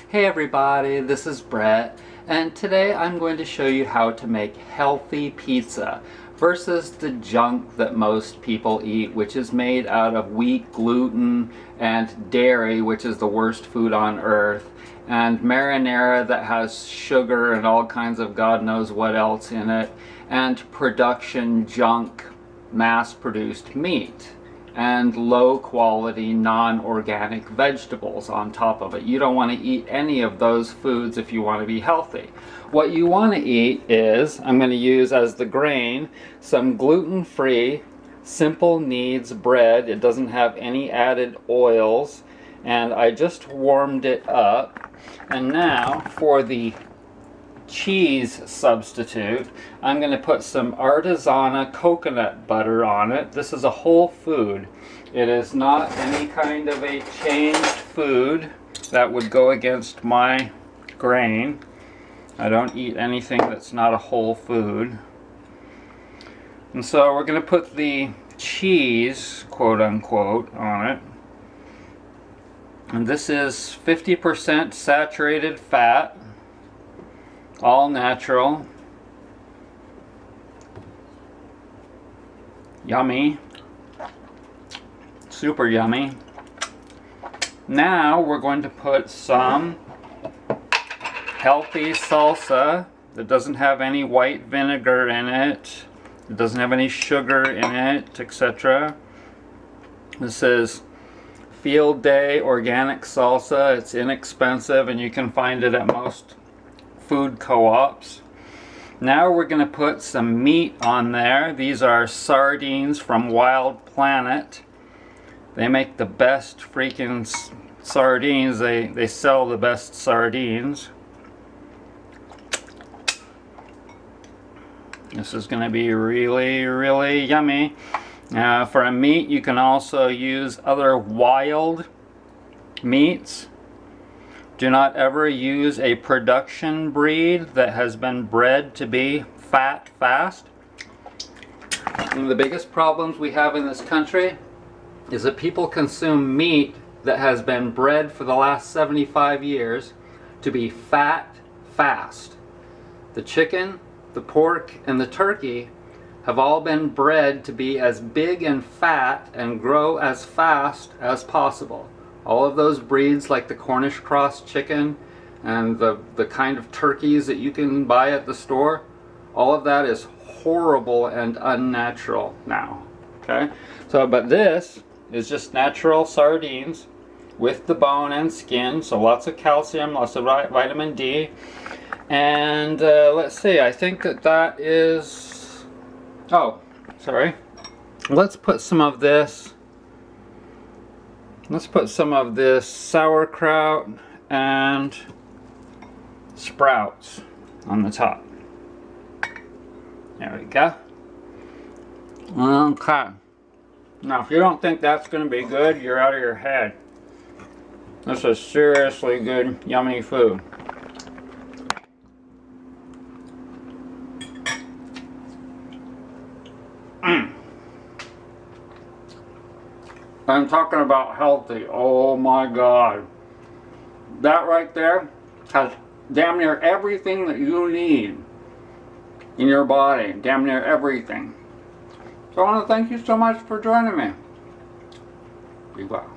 Hey everybody, this is Brett, and today I'm going to show you how to make healthy pizza versus the junk that most people eat, which is made out of wheat, gluten, and dairy, which is the worst food on earth, and marinara that has sugar and all kinds of God knows what else in it, and production junk, mass-produced meat, and low quality non-organic vegetables on top of it. You don't want to eat any of those foods if you want to be healthy. What you want to eat is, I'm going to use as the grain, some gluten-free, simple needs bread. It doesn't have any added oils, and I just warmed it up. And now for the cheese substitute, I'm going to put some Artisanal coconut butter on it. This is a whole food. It is not any kind of a changed food that would go against my grain. I don't eat anything that's not a whole food. And so we're going to put the cheese, quote unquote, on it. And this is 50% saturated fat. All natural. Yummy. Super yummy. Now we're going to put some healthy salsa that doesn't have any white vinegar in it. It doesn't have any sugar in it, etc. This is Field Day organic salsa. It's inexpensive and you can find it at most food co-ops. Now we're going to put some meat on there. These are sardines from Wild Planet. They make the best freaking sardines. They sell the best sardines. This is going to be really, really yummy. For a meat, you can also use other wild meats. Do not ever use a production breed that has been bred to be fat fast. One of the biggest problems we have in this country is that people consume meat that has been bred for the last 75 years to be fat fast. The chicken, the pork, and the turkey have all been bred to be as big and fat and grow as fast as possible. All of those breeds, like the Cornish cross chicken and the kind of turkeys that you can buy at the store, all of that is horrible and unnatural now. Okay? So, but this is just natural sardines with the bone and skin, so lots of calcium, lots of vitamin D. And let's see, I think that is... Oh, sorry. Let's put some of this... Let's put some of this sauerkraut and sprouts on the top. There we go. Okay. Now, if you don't think that's going to be good, you're out of your head. This is seriously good, yummy food. I'm talking about healthy. Oh my God. That right there has damn near everything that you need in your body. Damn near everything. So I want to thank you so much for joining me. Be well.